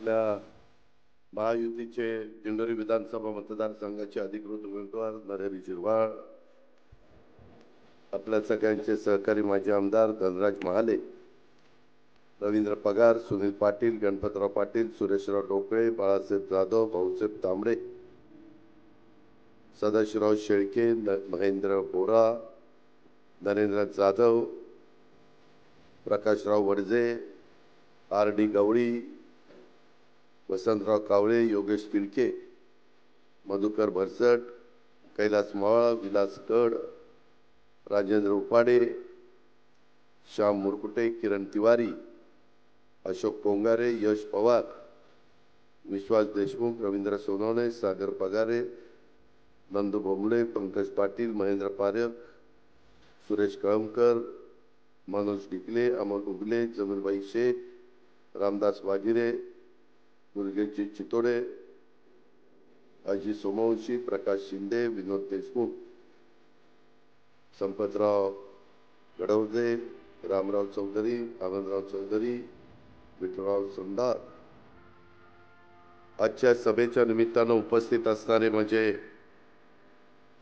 आपल्या महायुतीचे दिंडोरी विधानसभा मतदारसंघाचे अधिकृत उमेदवार नरहरी झिरवाळ, आपल्या सगळ्यांचे सहकारी माजी आमदार धनराज महाले, रवींद्र पगार, सुनील पाटील, गणपतराव पाटील, सुरेशराव डोकळे, बाळासाहेब जाधव, भाऊसाहेब तांबडे, सदाशिवराव शेळके, महेंद्र बोरा, नरेंद्र जाधव, प्रकाशराव वडजे, आर.डी. गवळी, वसंतराव कावळे, योगेश पिलके, मधुकर भरसट, कैलास मावळा, विलास गड, राजेंद्र उपाडे, श्याम मुरकुटे, किरण तिवारी, अशोक कोंगारे, यश पवार, विश्वास देशमुख, रवींद्र सोनवणे, सागर पगारे, नंदू बोंबले, पंकज पाटील, महेंद्र पारख, सुरेश कळमकर, मनोज डिकले, अमोल उगले, जमीरबाई शेख, रामदास वागिरे, दुर्गेशजी चितोडे, अजी सोमवंशी, प्रकाश शिंदे, विनोद देशमुख, संपतराव गडवजे, रामराव चौधरी, आनंदराव चौधरी, विठ्ठलराव सुंदार. आजच्या सभेच्या निमित्तानं उपस्थित असणारे म्हणजे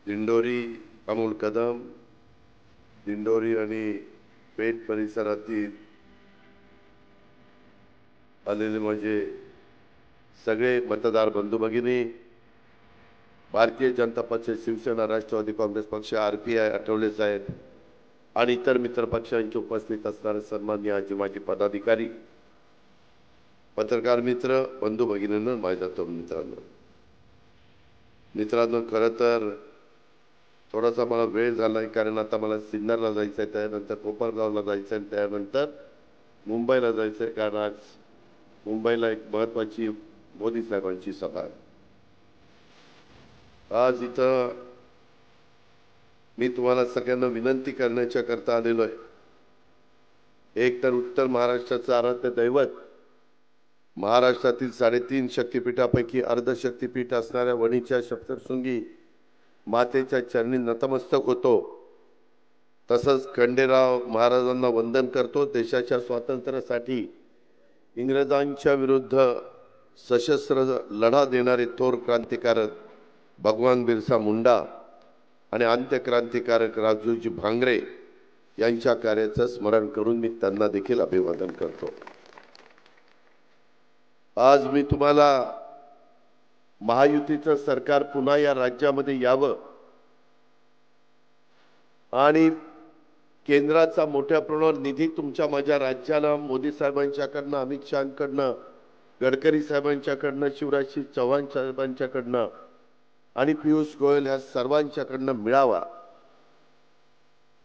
दिंडोरी, अमोल कदम, दिंडोरी आणि पेठ परिसरातील आलेले म्हणजे सगळे मतदार बंधू भगिनी, भारतीय जनता पक्ष, शिवसेना, राष्ट्रवादी काँग्रेस पक्ष, RPI, आठवले साहेब आणि इतर मित्र पक्षांचे उपस्थित असणारे सन्माननीय आजी माजी पदाधिकारी, पत्रकार मित्र, बंधू भगिनींनो, माझ्या तरुण मित्रांनो, खरं तर थोडासा मला वेळ झाला आहे, कारण आता मला सिन्नरला जायचं आहे, त्यानंतर कोपरगावला जायचं आहे, त्यानंतर मुंबईला जायचं आहे, कारण आज मुंबईला एक महत्त्वाची मोदी साहेबांची सभा आहे. आज इथं मी तुम्हाला सगळ्यांना विनंती करण्याच्या करता आलेलो आहे. एक तर उत्तर महाराष्ट्राचं आराध्य दैवत, महाराष्ट्रातील 3.5 शक्तिपीठापैकी अर्धशक्तिपीठ असणाऱ्या वणीच्या सप्तशृंगी मातेच्या चरणी नतमस्तक होतो. तसंच खंडेराव महाराजांना वंदन करतो. देशाच्या स्वातंत्र्यासाठी इंग्रजांच्या विरुद्ध सशस्त्र लढा देणारे थोर क्रांतिकारक भगवान बिरसा मुंडा आणि अंत्यक्रांतिकारक राजूजी भांगरे यांच्या कार्याचं स्मरण करून मी त्यांना देखील अभिवादन करतो. आज मी तुम्हाला महायुतीचं सरकार पुन्हा या राज्यामध्ये यावं आणि केंद्राचा मोठ्या प्रमाणावर निधी तुमच्या माझ्या राज्याला मोदी साहेबांच्याकडनं, अमित शहांकडनं, गडकरी साहेबांच्याकडनं, शिवराजसिंह चौहान साहेबांच्याकडनं आणि पियुष गोयल या सर्वांच्याकडनं मिळावा.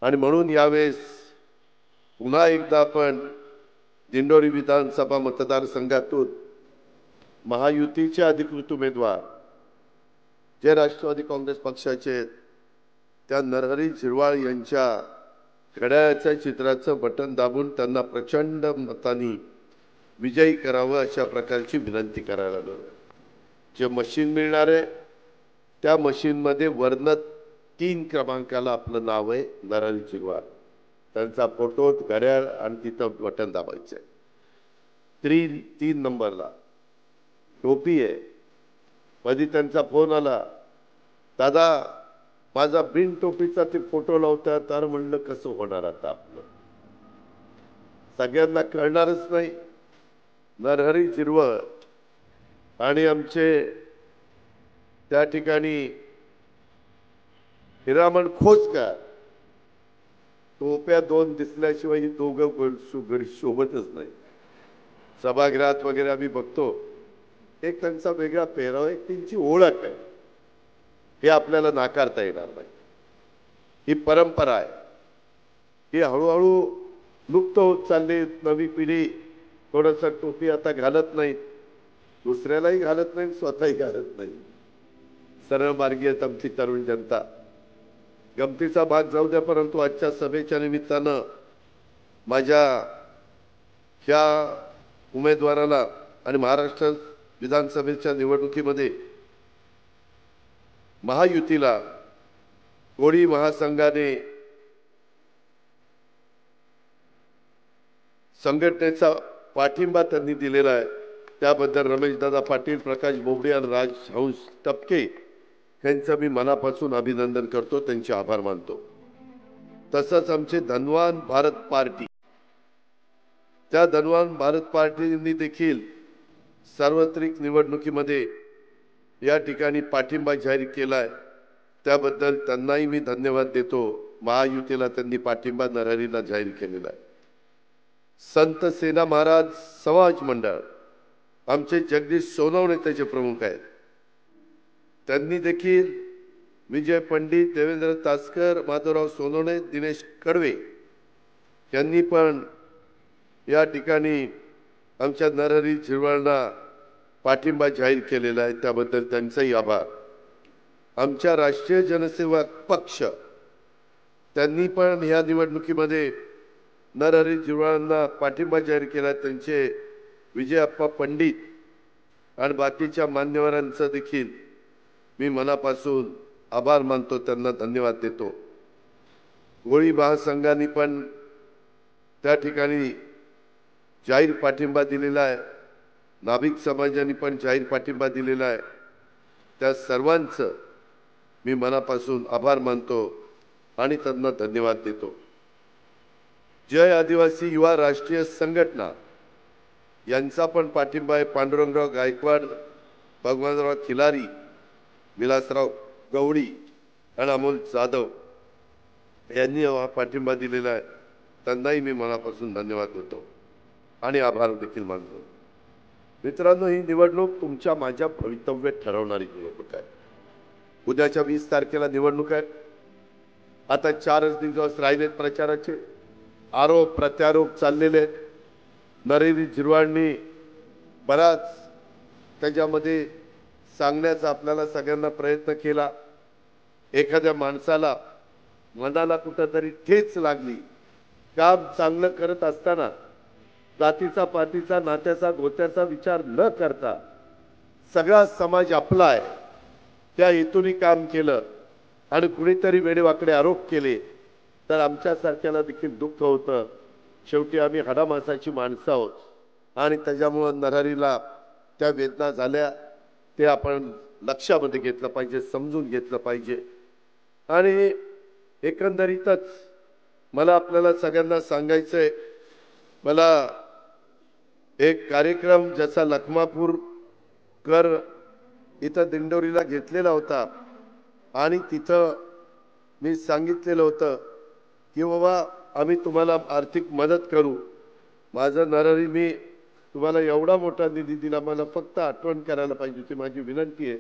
आणि म्हणून यावेळेस पुन्हा एकदा आपण दिंडोरी विधानसभा मतदारसंघातून महायुतीचे अधिकृत उमेदवार जे राष्ट्रवादी काँग्रेस पक्षाचे त्या नरहरी झिरवाळ यांच्या घड्याळाच्या चित्राचं बटन दाबून त्यांना प्रचंड मतांनी विजयी करावं अशा प्रकारची विनंती करायला लागलो. जे मशीन मिळणार आहे त्या मशीनमध्ये वर्ण 3 क्रमांकाला आपलं नाव आहे नरहरी झिरवाळ, त्यांचा फोटो, घड्याळ आणि तिथं बटन दाबायचं आहे. 3 नंबरला टोपी आहे. मध्ये त्यांचा फोन आला, दादा माझा बिन टोपीचा ते फोटो लावतात, तर म्हणलं कसं होणार आता आपलं, सगळ्यांना कळणारच नाही. नरहरी झिरवाळ आणि आमचे त्या ठिकाणी हिरामण खोचकर, टोप्या 2 दिसल्याशिवाय ही दोघं शोभतच नाही. सभागृहात वगैरे आम्ही बघतो, एक त्यांचा वेगळा पेहराव आहे, त्यांची ओळख आहे, हे आपल्याला नाकारता येणार नाही. ही परंपरा आहे, ही हळूहळू लुप्त होत चालली. नवी पिढी थोडंसं टोपी आता घालत नाही, दुसऱ्यालाही घालत नाही, स्वतःही घालत नाही. सरळ मार्गी आहेत आमची तरुण जनता. गमतीचा भाग जाऊ द्या, परंतु आजच्या सभेच्या निमित्तानं माझ्या ह्या उमेदवाराला आणि महाराष्ट्र विधानसभेच्या निवडणुकीमध्ये महायुतीला कोळी महासंघाने संघटनेचा पाठिंबा त्यांनी दिलेला आहे. त्याबद्दल रमेशदादा पाटील, प्रकाश बोबडे आणि राजहंस टपके यांचं मी मनापासून अभिनंदन करतो, त्यांचे आभार मानतो. तसंच आमचे धनवान भारत पार्टी, त्या धनवान भारत पार्टीने देखील सार्वत्रिक निवडणुकीमध्ये या ठिकाणी पाठिंबा जाहीर केलाय. त्याबद्दल त्यांनाही मी धन्यवाद देतो. महायुतीला त्यांनी पाठिंबा नरहरीला जाहीर केलेला आहे. संत सेना महाराज समाज मंडळ, आमचे जगदीश सोनवणे त्याचे प्रमुख आहेत. त्यांनी देखील विजय पंडित, देवेंद्र तासकर, माधवराव सोनवणे, दिनेश कडवे यांनी पण या ठिकाणी आमच्या नरहरी झिरवाळला पाठिंबा जाहीर केलेला आहे. त्याबद्दल त्यांचाही आभार. आमच्या राष्ट्रीय जनसेवक पक्ष, त्यांनी पण या निवडणुकीमध्ये नरहरी झिरवाळांना पाठिंबा जाहीर केला. त्यांचे विजयप्पा पंडित आणि बाकीच्या मान्यवरांचं देखील मी मनापासून आभार मानतो, त्यांना धन्यवाद देतो. गोळी महासंघाने पण त्या ठिकाणी जाहीर पाठिंबा दिलेला आहे. नाभिक समाजाने पण जाहीर पाठिंबा दिलेला आहे. त्या सर्वांचं मी मनापासून आभार मानतो आणि त्यांना धन्यवाद देतो. जय आदिवासी युवा राष्ट्रीय संघटना यांचा पण पाठिंबा आहे. पांडुरंगराव गायकवाड, भगवानराव खिलारी, विलासराव गवळी आणि अमोल जाधव यांनी हा पाठिंबा दिलेला आहे. त्यांनाही मी मनापासून धन्यवाद देतो आणि आभार देखील मानतो. मित्रांनो, ही निवडणूक तुमच्या माझ्या भवितव्य ठरवणारी निवडणूक आहे. उद्याच्या 20 तारखेला निवडणूक आहे. आता 4च दिवस राहिलेत प्रचाराचे. आरोप प्रत्यारोप चाललेले आहेत. नरहरी झिरवाळनी बराच त्याच्यामध्ये सांगण्याचा आपल्याला सगळ्यांना प्रयत्न केला. एखाद्या माणसाला मनाला कुठंतरी ठेच लागली, काम चांगलं करत असताना जातीचा, पातीचा, नात्याचा, गोत्याचा विचार न करता सगळा समाज आपला आहे त्या हेतूने काम केलं आणि कुणीतरी वेडेवाकडे आरोप केले तर आमच्यासारख्याला देखील दुःख होतं. शेवटी आम्ही हाडामासाची माणसं आहोत आणि त्याच्यामुळं नरहरीला त्या वेदना झाल्या. ते आपण लक्षामध्ये घेतलं पाहिजे, समजून घेतलं पाहिजे. आणि एकंदरीतच मला आपल्याला सगळ्यांना सांगायचंय, मला एक कार्यक्रम जसा लखमापूर कर इथं दिंडोरीला घेतलेला होता आणि तिथं मी सांगितलेलं होतं की बाबा आम्ही तुम्हाला आर्थिक मदत करू. माझं नरहरी, मी तुम्हाला एवढा मोठा निधी दिला, मला फक्त आठवण करायला पाहिजे होती. माझी विनंती आहे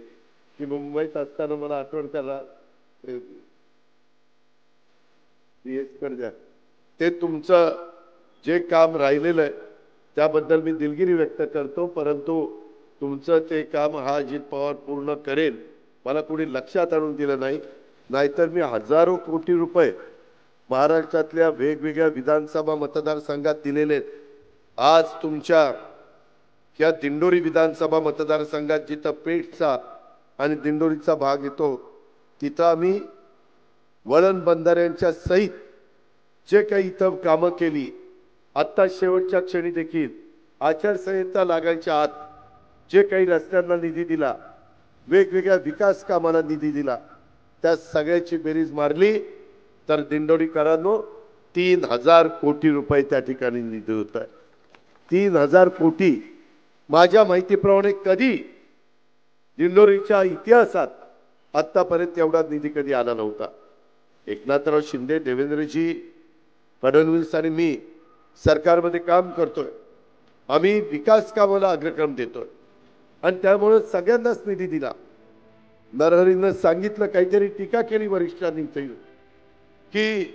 की मुंबईत असताना मला आठवण करा, द्या. ते तुमचं जे काम राहिलेलं आहे त्याबद्दल मी दिलगिरी व्यक्त करतो, परंतु तुमचं ते काम हा अजित पवार पूर्ण करेल. मला कोणी लक्षात आणून दिलं नाही, नाहीतर मी हजारो कोटी रुपये महाराष्ट्रातल्या वेगवेगळ्या विधानसभा मतदारसंघात दिलेले आहेत. आज तुमच्या या दिंडोरी विधानसभा मतदारसंघात जिथं पेठचा आणि दिंडोरीचा भाग येतो तिथं आम्ही वळण बंधाऱ्यांच्या सहित जे काही इथं कामं केली, आत्ता शेवटच्या क्षणी देखील आचारसंहिता लागायच्या आत जे काही रस्त्यांना निधी दिला, वेगवेगळ्या विकास कामाला निधी दिला, त्या सगळ्याची बेरीज मारली तर दिंडोरीकरांनो 3000 कोटी रुपये त्या ठिकाणी निधी होत आहे. 3000 कोटी. माझ्या माहितीप्रमाणे कधी दिंडोरीच्या इतिहासात आतापर्यंत एवढा निधी कधी आला नव्हता. एकनाथराव शिंदे, देवेंद्रजी फडणवीस आणि मी सरकारमध्ये काम करतोय. आम्ही विकास कामाला अग्रक्रम देतोय आणि त्यामुळे सगळ्यांनाच निधी दिला. नरहरीनं सांगितलं, काहीतरी टीका केली वरिष्ठांनी की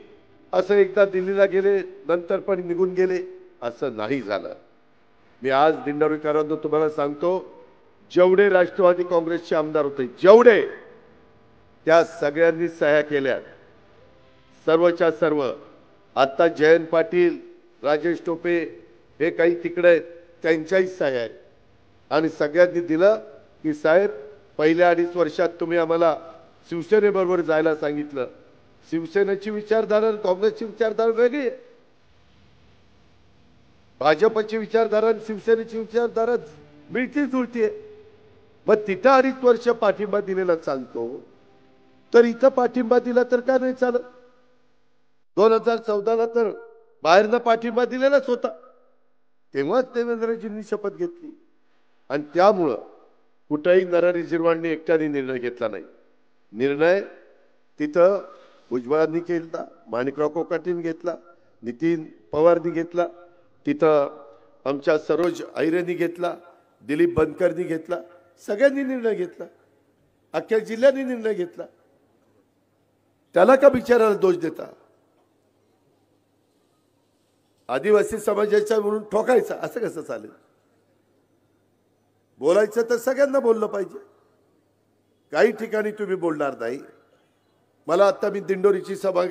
असं एकदा दिल्लीला गेले नंतर पण निघून गेले. असं नाही झालं. मी आज दिंडोरीकरांना तुम्हाला सांगतो, जेवढे राष्ट्रवादी काँग्रेसचे आमदार होते, जेवढे, त्या सगळ्यांनी सह्या केल्या, सर्वच्या सर्व. आता जयंत पाटील, राजेश टोपे हे काही तिकडे त्यांच्याही सह्या आहेत आणि सगळ्यांनी दिलं की साहेब पहिल्या 2.5 वर्षात तुम्ही आम्हाला शिवसेनेबरोबर जायला सांगितलं. शिवसेनेची विचारधारा काँग्रेसची विचारधारा वेगळी आहे. भाजपची विचारधारा आणि शिवसेनेची विचारधाराच मिळती जुळतीये. मग तिथं 2.5 वर्ष पाठिंबा दिलेला चालतो, तर इथं पाठिंबा दिला तर का नाही चालत? 2014ला तर बाहेरनं पाठिंबा दिलेलाच होता, तेव्हाच देवेंद्रजींनी शपथ घेतली. आणि त्यामुळं कुठेही नरहरी झिरवाळनी एकट्याने निर्णय घेतला नाही. निर्णय तिथं भुजबळांनी केला, माणिकराव कोकाटेंनी घेतला, नितीन पवारनी घेतला, तिथं आमच्या सरोज अहिरेंनी घेतला, दिलीप बनकरनी घेतला, सगळ्यांनी निर्णय घेतला, अख्ख्या जिल्ह्याने निर्णय घेतला. त्याला का बिचाराला दोष देता? आदिवासी समाजाच्या म्हणून ठोकायचा असं कसं चालेल? बोलायचं तर सगळ्यांना बोललं पाहिजे. काही ठिकाणी तुम्ही बोलणार नाही. मला आता मी दिंडोरीची सभा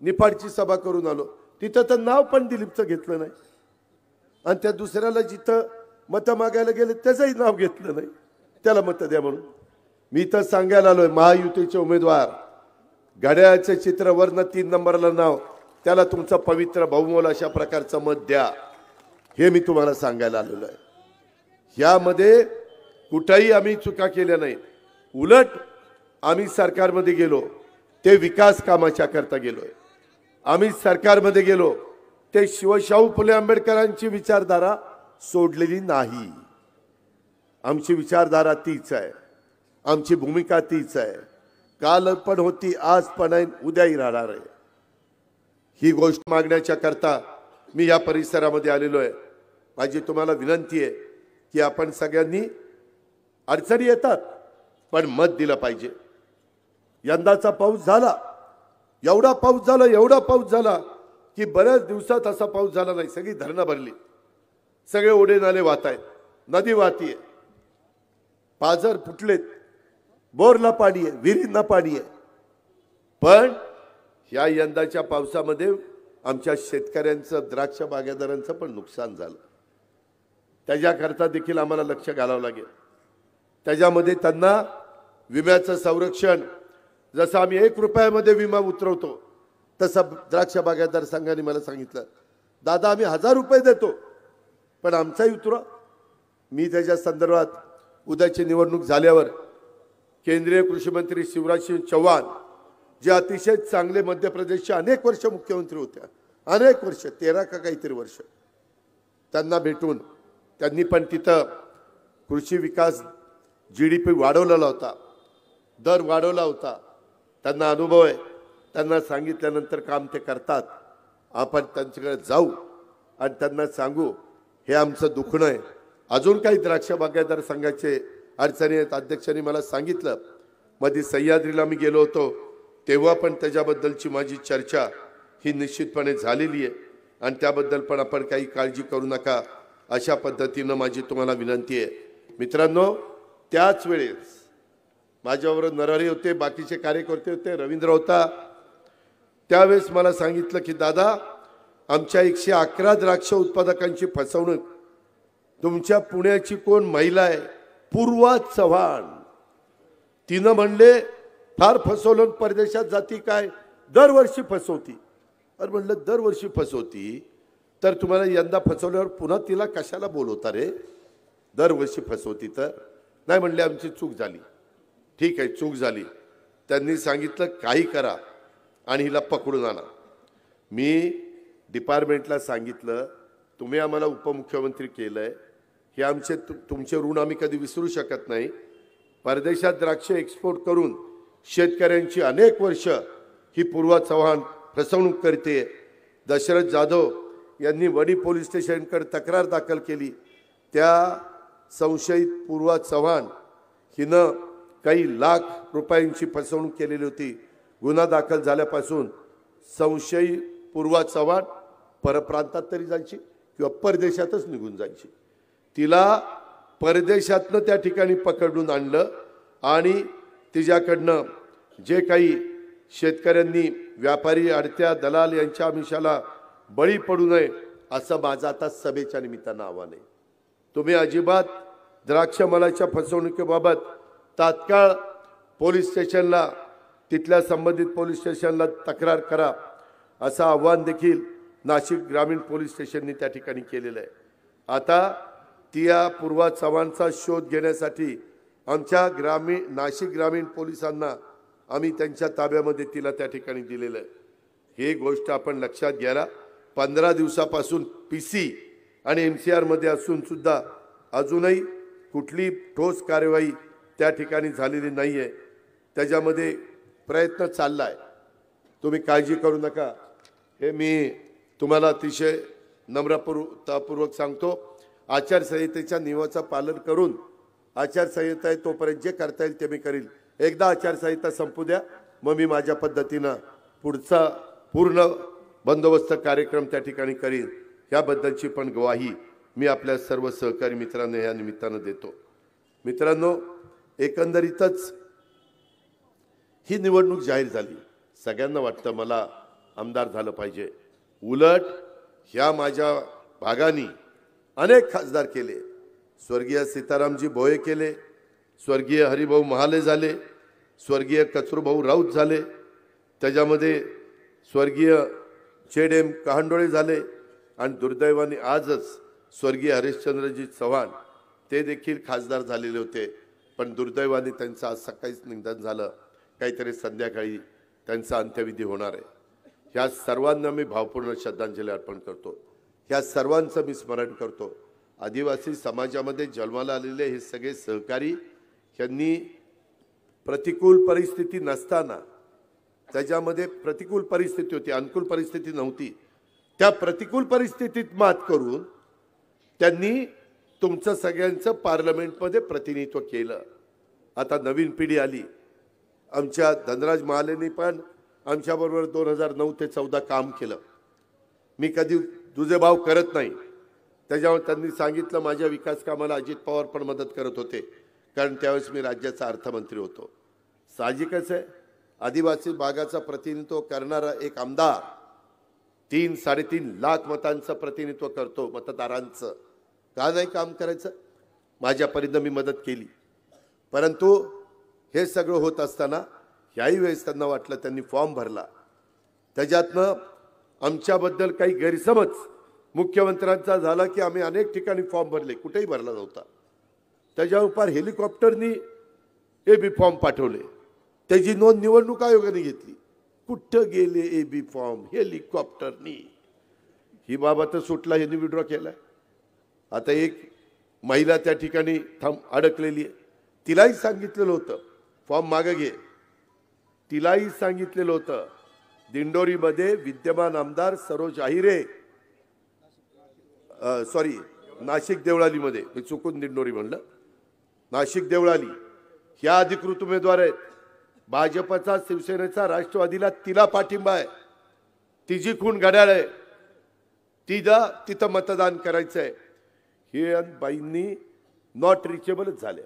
निफाडची सभा करून आलो, तिथं तर नाव पण दिलीपचं घेतलं नाही, आणि त्या दुसऱ्याला जिथं मतं मागायला गेले त्याचंही नाव घेतलं नाही, त्याला मतं द्या म्हणून. मी तर सांगायला आलोय, महायुतीचे उमेदवार घड्याळाचे चित्र वरनं 3 नंबरला नाव, त्याला तुमचं पवित्र बहुमोल अशा प्रकारचं मत द्या, हे मी तुम्हाला सांगायला आलेलो आहे. यामध्ये कुठेही आम्ही चुका केल्या नाही. उलट आम्ही सरकारमध्ये गेलो ते विकास कामाच्या करता गेलोय. आम्ही सरकारमध्ये गेलो ते शिवशाहू फुले आंबेडकरांची विचारधारा सोडलेली नाही. आमची विचारधारा तीच आहे, आमची भूमिका तीच आहे. काल पण होती, आज पण आहे, उद्याही राहणार आहे. ही गोष्ट मागण्याच्या करता मी या परिसरामध्ये आलेलो आहे. माझी तुम्हाला विनंती आहे की आपण सगळ्यांनी, अडचणी येतात पण मत दिलं पाहिजे. यंदाचा पाऊस झाला, एवढा पाऊस झाला की बऱ्याच दिवसात असा पाऊस झाला नाही. सगळी धरणं भरली, सगळे ओढे नाले वाहत आहेत, नदी वाहतीये, पाझर फुटलेत, बोरला पाणी आहे, विहिरींना पाणी आहे. पण या यंदाच्या पावसामध्ये आमच्या शेतकऱ्यांचं, द्राक्ष बागायतदारांचं पण नुकसान झालं. त्याच्याकरता देखील आम्हाला लक्ष घालावं लागेल. त्याच्यामध्ये त्यांना विम्याचं संरक्षण, जसं आम्ही 1 रुपयामध्ये विमा उतरवतो तसं द्राक्ष बागायतदार संघाने मला सांगितलं, दादा आम्ही 1000 रुपये देतो पण आमचाही उतरा. मी त्याच्या संदर्भात उद्याची निवडणूक झाल्यावर केंद्रीय कृषी मंत्री शिवराज सिंह चौहान, जे अतिशय चांगले मध्य प्रदेशचे अनेक वर्ष मुख्यमंत्री होत्या, अनेक वर्ष, 13 का काहीतरी वर्ष, त्यांना भेटून त्यांनी पण तिथं कृषी विकास GDP वाढवलेला होता, दर वाढवला होता. त्यांना अनुभव आहे. त्यांना सांगितल्यानंतर काम ते करतात. आपण त्यांच्याकडे जाऊ आणि त्यांना सांगू हे आमचं दुखणं आहे. अजून काही द्राक्ष बागायतदार संघाचे अडचणी आहेत. अध्यक्षांनी मला सांगितलं, मध्ये सह्याद्रीला मी गेलो होतो तेव्हा पण त्याच्याबद्दलची माझी चर्चा ही निश्चितपणे झालेली आहे आणि त्याबद्दल पण आपण काही काळजी करू नका, अशा पद्धतीनं माझी तुम्हाला विनंती आहे. मित्रांनो, त्याच वेळेस माझ्याबरोबर नरहरी होते, बाकीचे कार्यकर्ते होते, रवींद्र होता. त्यावेळेस मला सांगितलं की दादा, आमच्या 111 द्राक्ष उत्पादकांची फसवणूक, तुमच्या पुण्याची कोण महिला आहे, पूर्वा चव्हाण, तिनं म्हणले फार फसवलं, परदेशात जाती काय, दरवर्षी फसवती. अरे म्हणलं दरवर्षी फसवती तर तुम्हाला यंदा फसवल्यावर पुन्हा तिला कशाला बोलवता रे? दरवर्षी फसवती तर नाही. म्हणले आमची चूक झाली. ठीक आहे, चूक झाली. त्यांनी सांगितलं काही करा आणि हिला पकडून आणा. मी डिपार्टमेंटला सांगितलं, तुम्ही आम्हाला उपमुख्यमंत्री केलंय, हे आमचे तुमचे ऋण आम्ही कधी विसरू शकत नाही. परदेशात द्राक्ष एक्सपोर्ट करून शेतकऱ्यांची अनेक वर्ष ही पूर्वा चव्हाण फसवणूक करते. दशरथ जाधव यांनी वडी पोलीस स्टेशनकडे तक्रार दाखल केली. त्या संशयित पूर्वा चव्हाण हिनं काही लाख रुपयांची फसवणूक केलेली होती. गुन्हा दाखल झाल्यापासून संशयित पूर्वा चव्हाण परप्रांतात तरी जायची किंवा परदेशातच निघून जायची. तिला परदेशातनं त्या ठिकाणी पकडून आणलं आणि तिच्याकडनं जे काही शेतकऱ्यांनी, व्यापारी, अडत्या, दलाल यांच्या आमिषाला बळी पडू नये असं माझं आता सभेच्या निमित्तानं आव्हान आहे. तुम्ही अजिबात द्राक्ष मालाच्या फसवणुकीबाबत तात्काळ पोलीस स्टेशनला, तिथल्या संबंधित पोलीस स्टेशनला तक्रार करा असं आव्हान देखील नाशिक ग्रामीण पोलीस स्टेशनने त्या ठिकाणी केलेलं आहे. आता त्या पूर्वा चव्हाणचा शोध घेण्यासाठी आमच्या नाशिक ग्रामीण पोलिसांना आम्ही त्यांच्या ताब्यामध्ये तिला त्या ठिकाणी दिलेलं आहे। हे गोष्ट आपण लक्षात घ्यायला 15 दिवसापासून पीसी आणि एमसीआर मध्ये असून सुद्धा अजूनही कुठली ठोस कार्यवाही त्या ठिकाणी झालेली नाहीये। त्याच्यामध्ये प्रयत्न चाललाय, तुम्ही काळजी करू नका। हे मी तुम्हाला अतिशय नम्रतापूर्वक सांगतो। आचारसंहितेच्या नियमाचं पालन करून आचारसंहिता आहे तोपर्यंत जे करता येईल ते मी करील। एकदा आचारसंहिता संपू द्या, मग मी माझ्या पद्धतीनं पुढचा पूर्ण बंदोबस्त कार्यक्रम त्या ठिकाणी करीन। याबद्दलची पण ग्वाही मी आपल्या सर्व सहकारी मित्रांना या निमित्तानं देतो। मित्रांनो, एकंदरीतच ही निवडणूक जाहीर झाली, सगळ्यांना वाटतं मला आमदार झालं पाहिजे। उलट ह्या माझ्या भागानी अनेक खासदार केले, स्वर्गीय सीतारामजी भोये केले, स्वर्गीय हरिभाऊ महाले झाले, स्वर्गीय कचरूभाऊ राऊत झाले, त्याच्यामध्ये स्वर्गीय चेडेम कहांडोळे झाले आणि दुर्दैवाने आजच स्वर्गीय हरिश्चंद्रजी चव्हाण ते देखील खासदार झालेले होते, पण दुर्दैवाने त्यांचं आज सकाळीच निधन झालं। काहीतरी संध्याकाळी त्यांचा अंत्यविधी होणार आहे। ह्या सर्वांना मी भावपूर्ण श्रद्धांजली अर्पण करतो। ह्या सर्वांचं मी स्मरण करतो। आदिवासी समाजामध्ये जन्माला आलेले हे सगळे सहकारी यांनी प्रतिकूल परिस्थिती नसताना, त्याच्यामध्ये प्रतिकूल परिस्थिती होती, अनुकूल परिस्थिती नव्हती, त्या प्रतिकूल परिस्थितीत मात करून त्यांनी तुमचं सगळ्यांचं पार्लमेंटमध्ये प्रतिनिधित्व केलं। आता नवीन पिढी आली, आमच्या धनराज महालेंनी पण आमच्याबरोबर 2009 ते 14 काम केलं। मी कधी तुझे भाव करत नाही, त्याच्यावर त्यांनी सांगितलं माझ्या विकास कामाला अजित पवार पण मदत करत होते, कारण त्यावेळेस मी राज्याचा अर्थमंत्री होतो। साहजिकच आहे, आदिवासी भागाचा प्रतिनिधित्व करणारा एक आमदार 3-3.5 लाख मतांचं प्रतिनिधित्व करतो, मतदारांचं, का नाही काम करायचं? माझ्या परीने मी मदत केली, परंतु हे सगळं होत असताना याही वेळेस त्यांना वाटलं, त्यांनी फॉर्म भरला, त्याच्यातनं आमच्याबद्दल काही गैरसमज मुख्यमंत्र्यांचा झाला की आम्ही अनेक ठिकाणी फॉर्म भरले, कुठेही भरला नव्हता। त्याच्यावर हेलिकॉप्टरनी एबी फॉर्म पाठवले, त्याची नोंद निवडणूक आयोगाने घेतली। कुठं गेले एबी फॉर्म? हेलिकॉप्टरनी। ही बाबा तर सुटला, यांनी विड्रॉ केलाय। आता एक महिला त्या ठिकाणी अडकलेली आहे, तिलाही सांगितलेलं होतं फॉर्म मागे घे, तिलाही सांगितलेलं होतं। दिंडोरीमध्ये विद्यमान आमदार सरोज आहिरे, नाशिक देवळालीमध्ये, मी चुकून दिंडोरी म्हणलं, नाशिक देवळाली ह्या अधिकृत उमेदवार आहेत। भाजपचा, शिवसेनेचा, राष्ट्रवादीला तिला पाठिंबा आहे, तिची खून घड्याळ आहे, तिथं मतदान करायचं आहे। हे बाईंनी नॉट रिचेबलच झाल्या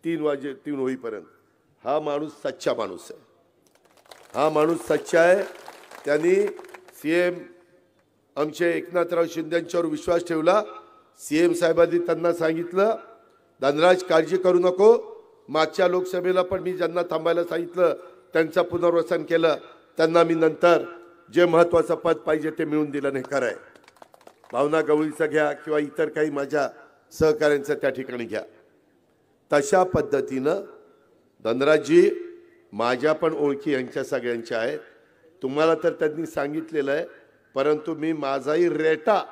3 होईपर्यंत। हा माणूस सच्चा माणूस आहे, हा माणूस सच्चा आहे। त्यांनी सीएम आमचे एकनाथराव शिंदेंच्यावर विश्वास ठेवला। सीएम साहेबांनी त्यांना सांगितलं, धनराज काळजी करू नको, मागच्या लोकसभेला पण मी ज्यांना थांबायला सांगितलं त्यांचं पुनर्वसन केलं, त्यांना मी नंतर जे महत्त्वाचं पद पाहिजे ते मिळवून दिलं नाही। खरंय, भावना गवळीचं घ्या किंवा इतर काही माझ्या सहकाऱ्यांचं त्या ठिकाणी घ्या। तशा पद्धतीनं धनराजजी माझ्या पण ओळखी यांच्या सगळ्यांच्या आहेत, तुम्हाला तर त्यांनी सांगितलेलं आहे, परंतु मी माझाही रेटा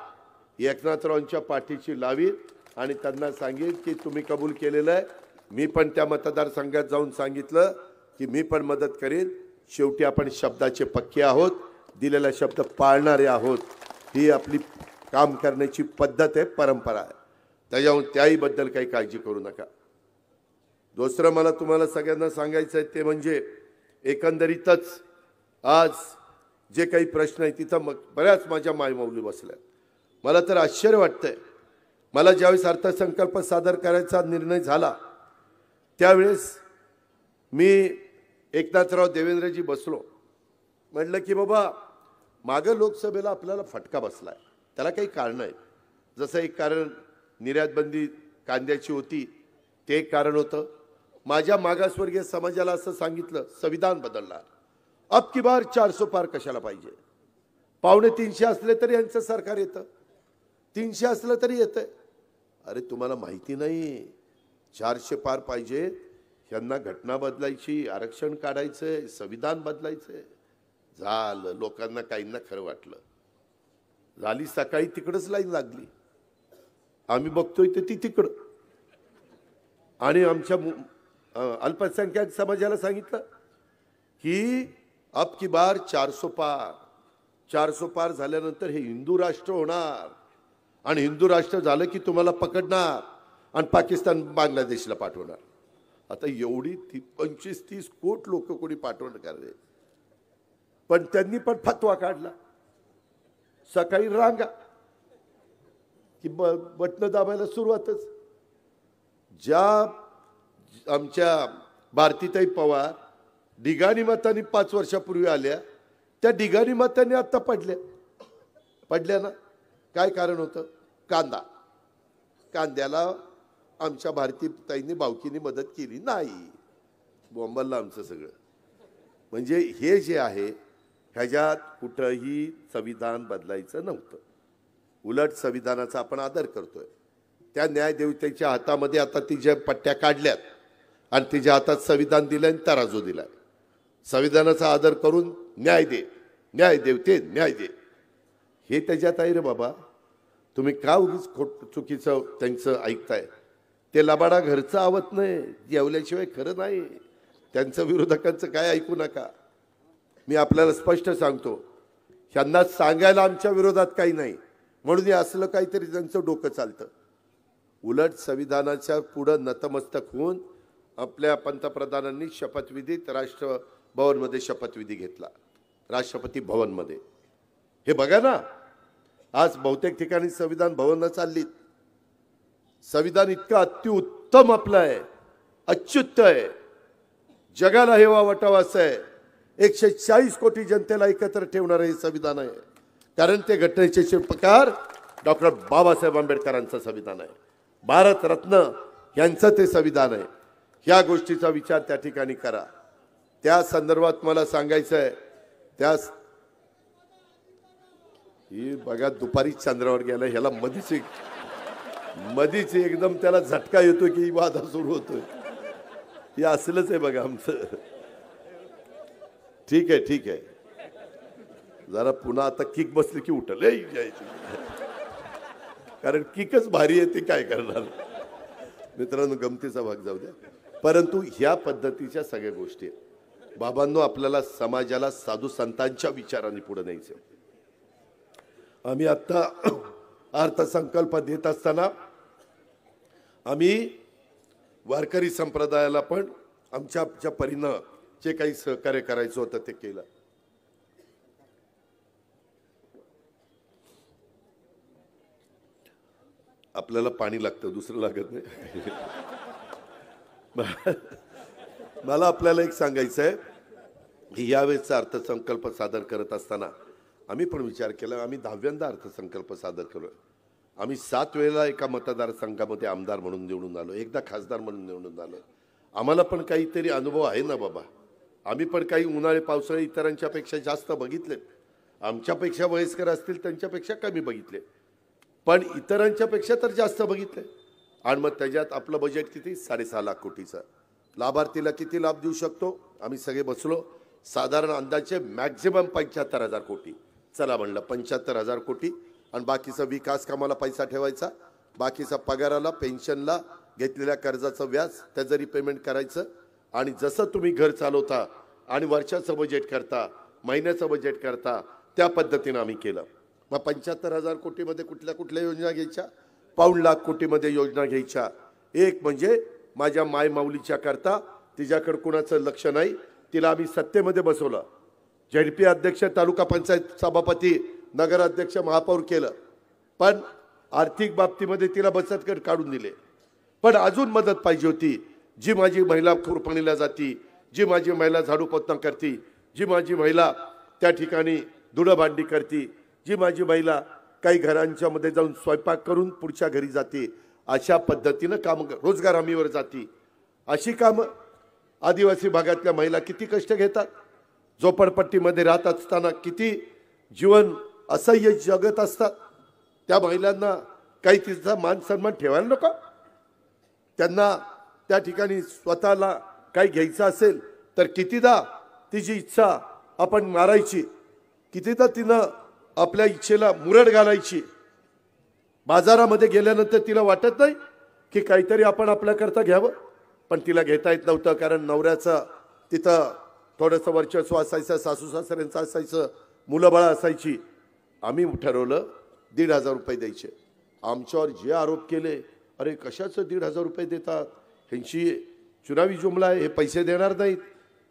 एकनाथरावांच्या पाठीशी लावीन आणि त्यांना सांगेन की तुम्ही कबूल केलेलं आहे। मी पण त्या मतदारसंघात जाऊन सांगितलं की मी पण मदत करेन। शेवटी आपण शब्दाचे पक्के आहोत, दिलेला शब्द पाळणारे आहोत, ही आपली काम करण्याची पद्धत आहे, परंपरा आहे। त्याच्यामुळे त्याहीबद्दल काही काळजी करू नका। दुसरं मला तुम्हाला सगळ्यांना सांगायचं आहे ते म्हणजे एकंदरीतच आज जे काही प्रश्न आहे तिथं बऱ्याच माझ्या मायमौली बसल्या। मला तर आश्चर्य वाटतंय, मला ज्यावेळेस अर्थसंकल्प सादर करायचा निर्णय झाला त्यावेळेस मी एकनाथराव देवेंद्रजी बसलो, म्हटलं की बाबा मागं लोकसभेला आपल्याला फटका बसलाय, त्याला काही कारण आहे। जसं एक कारण निर्यात बंदी कांद्याची होती, ते एक कारण होतं। माझ्या मागासवर्गीय समाजाला असं सांगितलं संविधान बदलणार, अब की बार 400 पार कशाला पाहिजे, 250 असले तरी यांचं सरकार येतं, 300 असलं तरी येतंय। अरे तुम्हाला माहिती नाही, 400 पार पाहिजे, यांना घटना बदलायची, आरक्षण काढायचंय, संविधान बदलायचंय. झालं, लोकांना काहींना खरं वाटलं. झाली सकाळी तिकडच लाईन लागली. आम्ही बघतोय ते ती तिकडं. आणि आमच्या अल्पसंख्याक समाजाला सांगितलं की अब की बार 400 पार. 400 पार झाल्यानंतर हे हिंदू राष्ट्र होणार आणि हिंदू राष्ट्र झालं की तुम्हाला पकडणार आणि पाकिस्तान बांगलादेशला पाठवणार. आता एवढी 25-30 कोटी लोक कोणी पाठवणार करावे, पण त्यांनी पण फतवा काढला. सकाळी रांगा की बटन दाबायला सुरुवातच. ज्या आमच्या भारतीताई पवार ढिगाणी मतांनी 5 वर्षापूर्वी आल्या, त्या ढिगाणी मतांनी आता पडल्या ना. काय कारण होतं? कांद्याला आमच्या भारतीताईंनी भावकीने मदत केली नाही. बोंबललं आमचं सगळं. म्हणजे हे जे आहे ह्याच्यात कुठंही संविधान बदलायचं नव्हतं. उलट संविधानाचा आपण आदर करतोय. त्या न्यायदेवतेच्या हातामध्ये आता तिच्या पट्ट्या काढल्यात आणि तिच्या हातात संविधान दिलंय आणि तराजू दिलाय. संविधानाचा आदर करून न्याय दे, न्याय देवते न्याय दे, हे त्याच्यात आहे रे बाबा. तुम्ही का उगीच चुकीचं त्यांचं ऐकताय? ते लबाडा घरचं आवत नाही, जेवल्याशिवाय खरं नाही. त्यांचं विरोधकांचं काय ऐकू नका. मी आपल्याला स्पष्ट सांगतो, ह्यांना सांगायला आमच्या विरोधात काही नाही, म्हणून हे असलं काहीतरी त्यांचं डोकं चालतं. उलट संविधानाच्या पुढं नतमस्तक होऊन आपल्या पंतप्रधानांनी शपथविधीत राष्ट्रभवनमध्ये शपथविधी घेतला, राष्ट्रपती भवनमध्ये. हे बघा ना, आज बहुतेक ठिकाणी संविधान भवनं चाललीत. संविधान इतकं अत्युत्तम आपलं आहे, अच्युत आहे, जगाला हेवा वाटावा असं आहे. 140 कोटी जनतेला एकत्र ठेवणारं हे संविधान आहे. कारण ते घटनेचे शिल्पकार डॉक्टर बाबासाहेब आंबेडकरांचं संविधान आहे, भारतरत्न यांचं ते संविधान आहे. ह्या गोष्टीचा विचार त्या ठिकाणी करा. त्या संदर्भात मला सांगायचं आहे, ही बघा दुपारी चंद्रावर गेला, ह्याला मधीच एकदम त्याला झटका येतो की वादा सुरू होतोय. हे असलंच आहे बघा आमचं. ठीक आहे, जरा पुन्हा आता किक बसली की उठल जायची, कारण किकच भारी आहे. ते काय करणार मित्रांनो, गमतीचा भाग जाऊ द्या. परंतु ह्या पद्धतीच्या सगळ्या गोष्टी बाबांनो, आपल्याला समाजाला साधू संतांच्या विचारांनी पुढे न्यायचं. आम्ही आता अर्थसंकल्प देत असताना आम्ही वारकरी संप्रदायाला पण आमच्या परीनं जे काही सहकार्य करायचं होतं ते केलं. आपल्याला पाणी लागतं, दुसरं लागत नाही. मला आपल्याला एक सांगायचं आहे की यावेळेचा अर्थसंकल्प सादर करत असताना आम्ही पण विचार केला. आम्ही 10व्यांदा अर्थसंकल्प सादर केलो. आम्ही 7 वेळेला एका मतदारसंघामध्ये आमदार म्हणून निवडून आलो, एकदा खासदार म्हणून निवडून आलो. आम्हाला पण काहीतरी अनुभव आहे ना बाबा. आम्ही पण काही उन्हाळे पावसाळे इतरांच्या पेक्षा जास्त बघितले. आमच्यापेक्षा वयस्कर असतील त्यांच्यापेक्षा कमी बघितले, पण इतरांच्या पेक्षा तर जास्त बघितले. आणि मग त्याच्यात आपलं बजेट किती? 6.5 लाख कोटीचं. लाभार्थीला किती लाभ देऊ शकतो? आम्ही सगळे बसलो. साधारण अंदाजे मॅक्झिमम 75,000 कोटी. चला म्हणलं 75,000 कोटी. आणि बाकीचा विकास कामाला पैसा ठेवायचा, बाकीचा पगाराला, पेन्शनला, घेतलेल्या कर्जाचं व्याज त्याचं रिपेमेंट करायचं. आणि जसं तुम्ही घर चालवता आणि वर्षाचं बजेट करता, महिन्याचं बजेट करता, त्या पद्धतीनं आम्ही केलं. मग 75,000 कोटीमध्ये कुठल्या योजना घ्यायच्या? 1.25 लाख कोटीमध्ये योजना घ्यायच्या. एक म्हणजे माझ्या माय माऊलीच्या करता, तिच्याकडे कुणाचं लक्ष नाही, तिला आम्ही सत्तेमध्ये बसवलं. झेडपी अध्यक्ष, तालुका पंचायत सभापती, नगराध्यक्ष, महापौर केलं. पण आर्थिक बाबतीमध्ये तिला बचत गट काढून दिले. पण अजून मदत पाहिजे होती. जी माझी महिला खुरपणीला जाती, जी माझी महिला झाडू पोतना करती, जी माझी महिला त्या ठिकाणी धुडभांडी करती, जी माझी महिला काही घरांच्या मध्ये जाऊन स्वयंपाक करून पुढच्या घरी जाते, अशा पद्धतीनं काम, रोजगार हमीवर जाती, अशी कामं आदिवासी भागातल्या महिला किती कष्ट घेतात. झोपडपट्टीमध्ये राहत असताना किती जीवन असह्य जगत असतात. त्या महिलांना काही तिचा मान सन्मान ठेवायला नको? त्यांना त्या ठिकाणी स्वतःला काही घ्यायचं असेल तर कितीदा तिची इच्छा आपण मारायची, कितीदा तिनं आपल्या इच्छेला मुरड घालायची. बाजारामध्ये गेल्यानंतर तिला वाटत नाही की काहीतरी आपण आपल्याकरता घ्यावं, पण तिला घेता येत नव्हतं, कारण नवऱ्याचं तिथं थोडंसं वर्चस्व असायचं, सासू सासऱ्यांचं असायचं, मुलं बाळं असायची. आम्ही ठरवलं 1,500 रुपये द्यायचे. आमच्यावर जे आरोप केले, अरे कशाचं 1,500 रुपये देतात, ह्यांची चुनावी जुमला आहे, हे पैसे देणार नाहीत,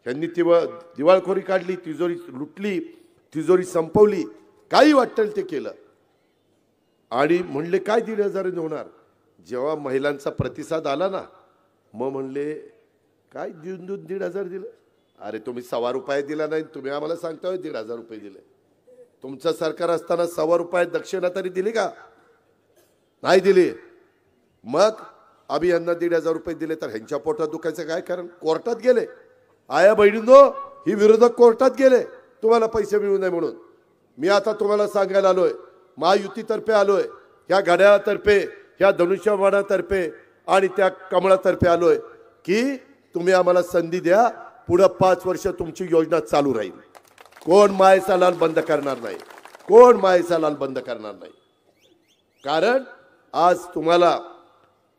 ह्यांनी दिवाळखोरी काढली, तिजोरी लुटली, तिजोरी संपवली, काही वाटेल ते केलं. आणि म्हणले काय 1,500 होणार. जेव्हा महिलांचा प्रतिसाद आला ना, मग म्हणले काय 1,500 दिलं. अरे तुम्ही ₹1.25 दिला नाही, तुम्ही आम्हाला सांगताय 1,500 रुपये दिले. तुमचं सरकार असताना ₹1.25 दक्षिणा तरी दिली का? नाही दिली. मग आम्ही यांना 1,500 रुपये दिले तर ह्यांच्या पोटात दुखायचं काय कारण? कोर्टात गेले. आया बहिणींनो, ही विरोधक कोर्टात गेले तुम्हाला पैसे मिळू नये म्हणून. मी आता तुम्हाला सांगायला आलोय, महायुतीतर्फे आलोय, ह्या घड्याळातर्फे, ह्या धनुष्यबाणातर्फे आणि त्या कमळातर्फे आलोय की तुम्ही आम्हाला संधी द्या. पुढे 5 वर्ष तुमची योजना चालू राहील. कोण मायेचा लाल बंद करणार नाही, कोण मायेचा लाल बंद करणार नाही. कारण आज तुम्हाला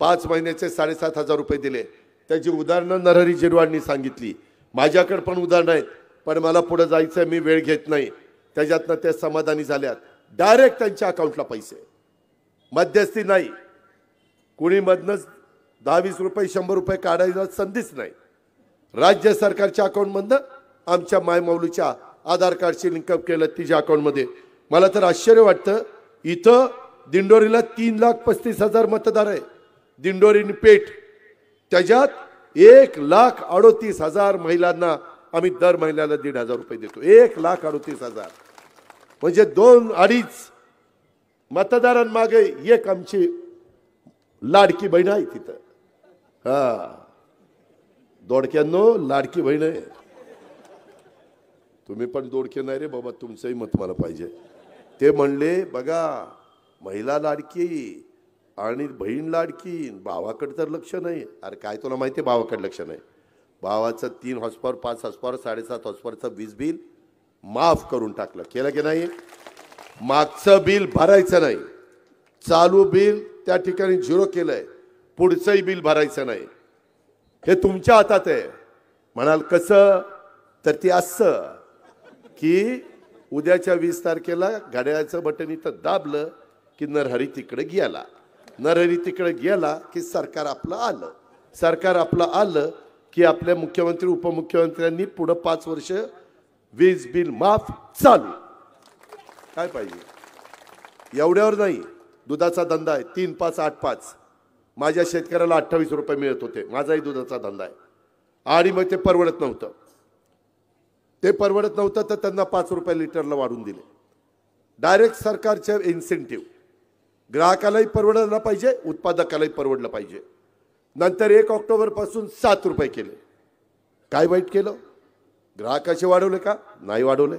5 महिन्याचे 7,500 रुपये दिले. त्याची उदाहरणं नरहरी झिरवाळनी सांगितली. माझ्याकडे पण उदाहरणं आहेत, पण मला पुढे जायचंय, मी वेळ घेत नाही. त्याच्यातनं ते समाधानी झाल्यात. डायरेक्ट त्यांच्या अकाउंटला पैसे, मध्यस्थी नाही. कुणी मधनच 10-20 रुपये 100 रुपये काढायला संधीच नाही. राज्य सरकारच्या अकाउंटमधनं आमच्या मायमौलीच्या आधार कार्डशी लिंकअप केलं तिच्या अकाउंटमध्ये. मला तर आश्चर्य वाटतं, इथं दिंडोरीला 3,35,000 मतदार आहे. दिंडोरी पेठ, त्याच्यात 1,38,000 महिलांना आम्ही दर महिन्याला 1,500 रुपये देतो. 1,38,000 म्हणजे 2-2.5 मतदारांमागे एक आमची लाडकी बहीण आहे तिथं. हा दोडक्यांनो, लाडकी बहीण आहे. तुम्ही पण दोडके नाही रे बाबा, तुमचंही मत मला पाहिजे. ते म्हणले बघा, महिला लाडकी आणि बहीण लाडकी, भावाकडे तर लक्ष नाही. अरे काय तुला माहिती आहे भावाकडे लक्ष नाही? भावाचं 3 हॉर्सपावर 5 हॉर्सपावर 7.5 हॉर्सपावरचं वीज बिल माफ करून टाकलं. केलं की नाही? मागचं बिल भरायचं नाही, चालू बिल त्या ठिकाणी 0 केलंय, पुढचंही बिल भरायचं नाही. हे तुमच्या हातात आहे. म्हणाल कसं? तर ते असं की उद्याच्या 20 तारखेला घड्याळाचं बटन इथं दाबलं की नरहरी तिकडे गेला, नरहरी तिकडे गेला की सरकार आपलं आलं, सरकार आपलं आलं की आपल्या मुख्यमंत्री उपमुख्यमंत्र्यांनी पुढे 5 वर्ष वीज बिल माफ चालू. काय पाहिजे? एवढ्यावर नाही. दुधाचा धंदा आहे 3-5-8-5. माझ्या शेतकऱ्याला 28 रुपये मिळत होते. माझाही दुधाचा धंदा आहे. आणि मग ते परवडत नव्हतं. ते परवडत नव्हतं तर त्यांना 5 रुपये लिटरला वाढून दिले. डायरेक्ट सरकारचे इन्सेंटिव्ह. ग्राहकालाही परवडलं पाहिजे, उत्पादकालाही परवडलं पाहिजे. नंतर 1 ऑक्टोबर पासून 7 रुपये केले. काय वाईट केलं? ग्राहकाचे वाढवले का? नाही वाढवले.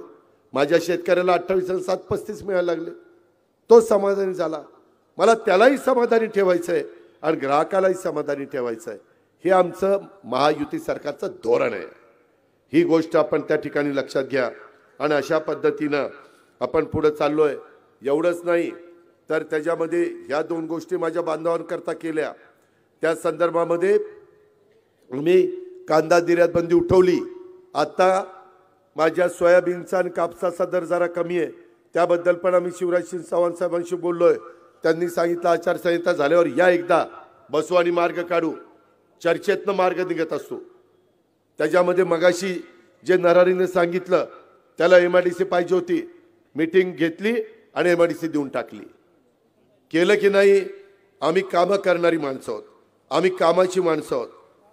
माझ्या शेतकऱ्याला 28 आणि 7 35 मिळायला लागले. तो समाधानी झाला. मला त्यालाही समाधानी ठेवायचं आहे आणि ग्राहकालाही समाधानी ठेवायचं आहे. हे आमचं महायुती सरकारचं धोरण आहे. ही गोष्ट आपण त्या ठिकाणी लक्षात घ्या. आणि अशा पद्धतीनं आपण पुढे चाललोय. एवढंच नाही तर त्याच्यामध्ये ह्या 2 गोष्टी माझ्या बांधवांकरता केल्या. त्या संदर्भामध्ये मी कांदा निर्यात बंदी उठवली. आता माझ्या सोयाबीनचा आणि कापसाचा दर जरा कमी आहे, त्याबद्दल पण आम्ही शिवराजसिंग चव्हाण साहेबांशी बोललोय. त्यांनी सांगितलं आचारसंहिता झाल्यावर या एकदा बसू आणि मार्ग काढू. चर्चेतनं मार्ग निघत असतो. त्याच्यामध्ये मगाशी जे नरहरीने सांगितलं त्याला MIDC पाहिजे होती. मीटिंग घेतली आणि MIDC देऊन टाकली. केलं की नाही? आम्ही कामं करणारी माणसं आहोत, आम्ही कामाची माणसं आहोत.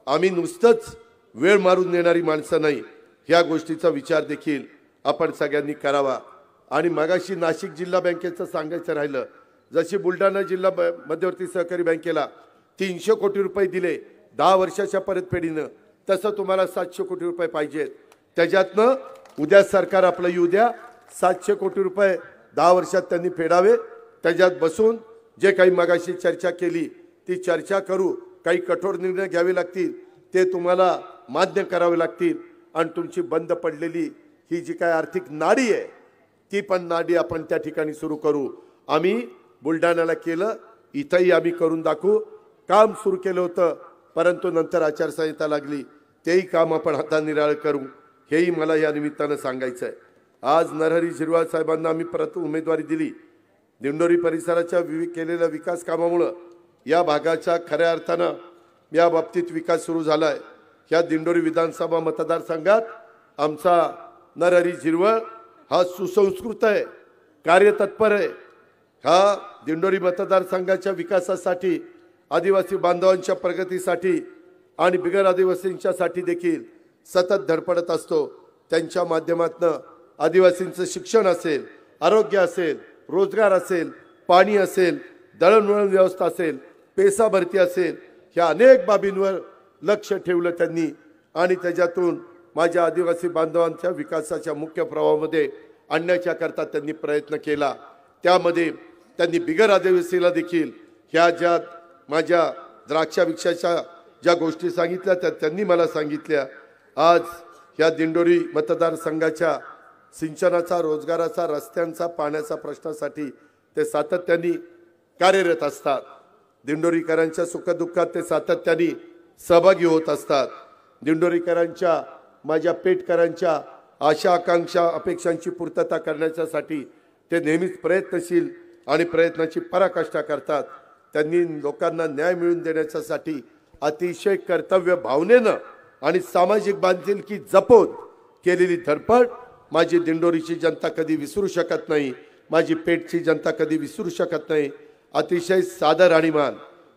आम्ही नुसतंच वेळ मारून नेणारी माणसं नाही. ह्या गोष्टीचा विचार देखील आपण सगळ्यांनी करावा. आणि मगाशी नाशिक जिल्हा बँकेचं सांगायचं राहिलं. जशी बुलढाणा जिल्हा मध्यवर्ती सहकारी बँकेला 300 कोटी रुपये दिले 10 वर्षाच्या परतफेडीनं, तसं तुम्हाला 700 कोटी रुपये पाहिजेत. त्याच्यातनं उद्या सरकार आपलं येऊ द्या. 700 कोटी रुपये 10 वर्षात त्यांनी फेडावे. त्याच्यात बसून जे काही मगाशी चर्चा केली ती चर्चा करू, काही कठोर निर्णय घ्यावे लागतील ते तुम्हाला मान्य करावे लागतील आणि तुमची बंद पडलेली ही जी काय आर्थिक नाडी आहे ती पण नाडी आपण त्या ठिकाणी सुरू करू। आम्ही बुलढाण्याला केलं, इथंही आम्ही करून दाखवू। काम सुरू केलं होतं परंतु नंतर आचारसंहिता लागली, तेही काम आपण हातानिराळ करू, हेही मला या निमित्तानं सांगायचं आहे। आज नरहरी झिरवाळ साहेबांना आम्ही परत उमेदवारी दिली। दिंडोरी परिसराच्या केलेल्या विकास कामामुळे या भागाच्या खऱ्या अर्थानं या बाबतीत विकास सुरू झाला आहे। या दिंडोरी विधानसभा मतदारसंघात आमचा नरहरी झिरवाळ हा सुसंस्कृत आहे, कार्यतत्पर आहे। हा दिंडोरी मतदारसंघाच्या विकासासाठी, आदिवासी बांधवांच्या प्रगतीसाठी आणि बिगर आदिवासींच्यासाठी देखील सतत धडपडत असतो। त्यांच्या माध्यमातून आदिवासींचं शिक्षण असेल, आरोग्य असेल, रोजगार असेल, पाणी असेल, दळणवळण व्यवस्था असेल, पेसा भरती असेल, ह्या अनेक बाबींवर लक्ष ठेवलं त्यांनी आणि त्याच्यातून माझ्या आदिवासी बांधवांच्या विकासाच्या मुख्य प्रवाहामध्ये आणण्याच्या करता त्यांनी प्रयत्न केला। त्यामध्ये त्यांनी बिगर आदिवासीला देखील ह्या ज्या माझ्या द्राक्षाविषयाच्या ज्या गोष्टी सांगितल्या त्या त्यांनी मला सांगितल्या। आज ह्या दिंडोरी मतदारसंघाच्या सिंचनाचा, रोजगाराचा, रस्त्यांचा, पाण्याचा प्रश्नासाठी ते सातत्याने कार्यरत असतात। दिंडोरीकरांच्या सुखदुःखात ते सातत्याने सहभागी होत असतात। दिंडोरीकरांच्या, माझ्या पेठकरांच्या आशा आकांक्षा अपेक्षांची पूर्तता करण्यासाठी ते नेहमीच प्रयत्नशील आणि प्रयत्नाची पराकाष्ठा करतात। त्यांनी लोकांना न्याय मिळवून देण्यासाठी अतिशय कर्तव्य भावनेनं आणि सामाजिक बांधिलकी जपून केलेली धडपड माझी दिंडोरीची जनता कधी विसरू शकत नाही, माझी पेठची जनता कधी विसरू शकत नाही। अतिशय सादर राहणीमान,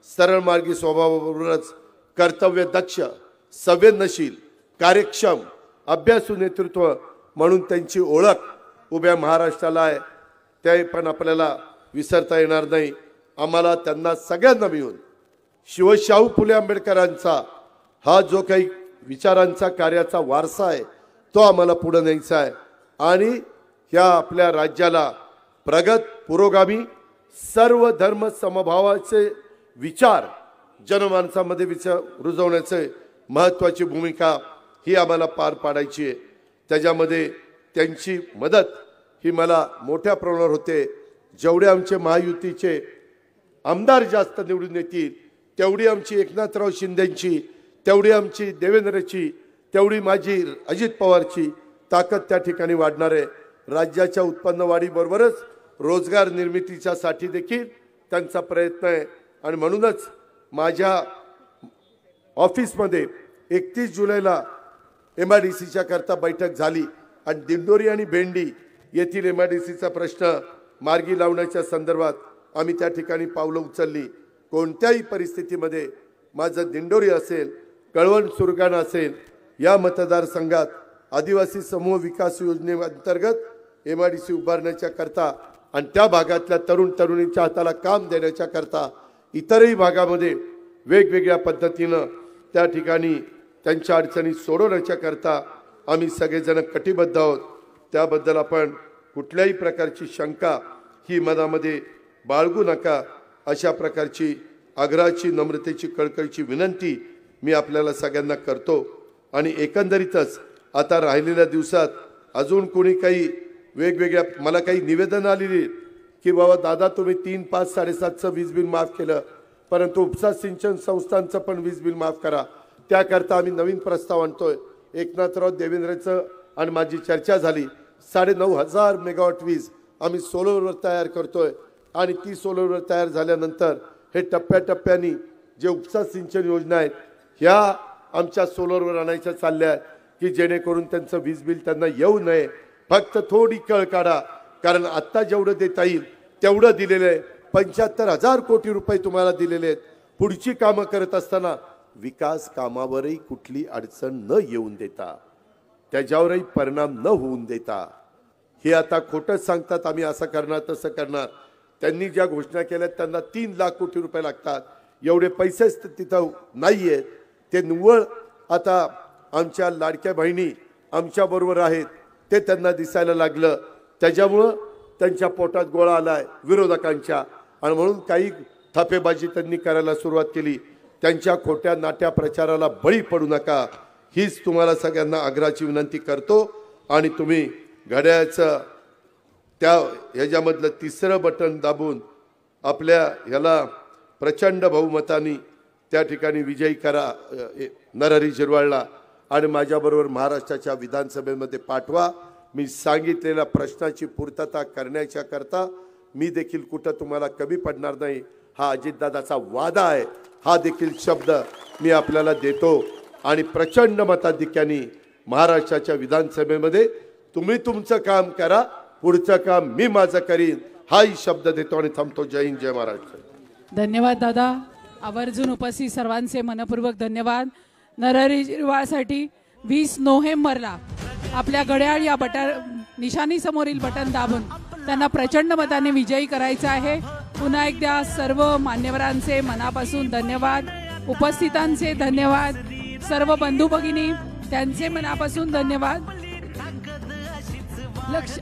सरळ मार्गी स्वभावाबरोबरच कर्तव्य दक्ष, संवेदनशील, कार्यक्षम, अभ्यासू नेतृत्व म्हणून त्यांची ओळख उभ्या महाराष्ट्राला आहे, ते पण आपल्याला विसरता येणार नाही। आम्हाला त्यांना सगळ्यांना मिळून शिवशाहू फुले आंबेडकरांचा हा जो काही विचारांचा, कार्याचा वारसा आहे तो आम्हाला पुढे न्यायचा आहे आणि ह्या आपल्या राज्याला प्रगत, पुरोगामी, सर्व धर्म समभावाचे विचार जनमानसामध्ये रुजवण्याचे महत्त्वाची भूमिका ही आम्हाला पार पाडायची आहे। त्याच्यामध्ये त्यांची मदत ही मला मोठ्या प्रमाणावर होते। जेवढे आमचे महायुतीचे आमदार जास्त निवडून येतील तेवढी आमची एकनाथराव शिंदेची, तेवढी आमची देवेंद्रची, तेवढी माझी अजित पवारची ताकद त्या ठिकाणी वाढणार आहे। राज्याच्या उत्पन्न वाढीबरोबरच रोजगार निर्मितीच्यासाठी देखील त्यांचा प्रयत्न आहे आणि म्हणूनच माझ्या ऑफिसमध्ये 31 जुलैला MIDCच्या करता बैठक झाली आणि दिंडोरी आणि भेंडी येथील MIDCचा प्रश्न मार्गी लावण्याच्या संदर्भात आम्ही त्या ठिकाणी पावलं उचलली। कोणत्याही परिस्थितीमध्ये माझं दिंडोरी असेल, कळवण सुरगाणा असेल, या मतदारसंघात आदिवासी समूह विकास योजनेअंतर्गत MIDC उभारण्याच्या करता आणि त्या भागातल्या तरुण तरुणींच्या हाताला काम देण्याच्या करता इतरही भागामध्ये वेगवेगळ्या पद्धतीनं त्या ठिकाणी त्यांच्या अडचणी सोडवण्याच्या करता आम्ही सगळेजण कटिबद्ध आहोत। त्याबद्दल आपण कुठल्याही प्रकारची शंका ही मनामध्ये बाळगू नका, अशा प्रकारची आग्रहाची, नम्रतेची, कळकळीची विनंती मी आपल्याला सगळ्यांना करतो। आणि एकंदरीतच आता राहिलेल्या दिवसात अजून कोणी काही वेगवेगळ्या मला काही निवेदन आलेली की बाबा दादा तुम्ही 3, 5, 7.5चं वीज बिल माफ केलं, परंतु उपसा सिंचन संस्थांचं पण वीज बिल माफ करा, त्याकरता आम्ही नवीन प्रस्ताव आणतोय। एकनाथराव देवेंद्रचं आणि माझी चर्चा झाली, 9,500 मेगावॉट वीज आम्ही सोलरवर तयार करतोय आणि ती सोलरवर तयार झाल्यानंतर हे टप्प्याटप्प्याने जे उपसा सिंचन योजना आहेत ह्या आमच्या सोलरवर आणायच्या चालल्या आहेत की जेणेकरून त्यांचं वीज बिल त्यांना येऊ नये। फक्त थोडी कळ काढा, कारण आत्ता जेवढं देता येईल तेवढं दिलेलं आहे। 75,000 कोटी रुपये तुम्हाला दिलेले आहेत। पुढची कामं करत असताना विकास कामावरही कुठली अडचण न येऊन देता, त्याच्यावरही परिणाम न होऊन देता, हे आता खोटंच सांगतात आम्ही असं करणार तसं करणार। त्यांनी ज्या घोषणा केल्या त्यांना 3 लाख कोटी रुपये लागतात, एवढे पैसेच तिथं नाही आहेत। ते निव्वळ आता आमच्या लाडक्या बहिणी आमच्याबरोबर आहेत ते त्यांना दिसायला लागलं, त्याच्यामुळं त्यांच्या पोटात गोळा आलाय विरोधकांच्या आणि म्हणून काही थापेबाजी त्यांनी करायला सुरुवात केली. त्यांच्या खोट्या नाट्या प्रचाराला बळी पडू नका, हीच तुम्हाला सगळ्यांना आग्रहाची विनंती करतो. आणि तुम्ही घड्याळाचं त्या ह्याच्यामधलं तिसरं बटन दाबून आपल्या ह्याला प्रचंड बहुमताने त्या ठिकाणी विजयी करा नरहरी झिरवाळला आणि माझ्याबरोबर महाराष्ट्राच्या विधानसभेमध्ये पाठवा. मी सांगितलेल्या प्रश्नाची पूर्तता करण्याच्या करता मी देखील कुठं तुम्हाला कमी पडणार नाही, हा अजितदादाचा वादा आहे. हा देखील शब्द मी आपल्याला देतो आणि प्रचंड मताधिक्याने महाराष्ट्राच्या विधानसभेमध्ये तुम्ही तुमचं काम करा, पुढचं काम मी माझं करीन, हाही शब्द देतो आणि थांबतो. जय हिंद, जय महाराष्ट्र. धन्यवाद दादा. आवर्जून उपस्थित सर्वांचे मनपूर्वक धन्यवाद. नरहरी झिरवाळसाठी 20 नोव्हेंबरला आपल्या घड्याळ या निशाणी समोरील बटन दाबून त्यांना प्रचंड मताने विजयी करायचं आहे. पुन्हा एकदा सर्व मान्यवरांचे मनापासून धन्यवाद, उपस्थितांचे धन्यवाद, सर्व बंधू भगिनी त्यांचे मनापासून धन्यवाद. लक्ष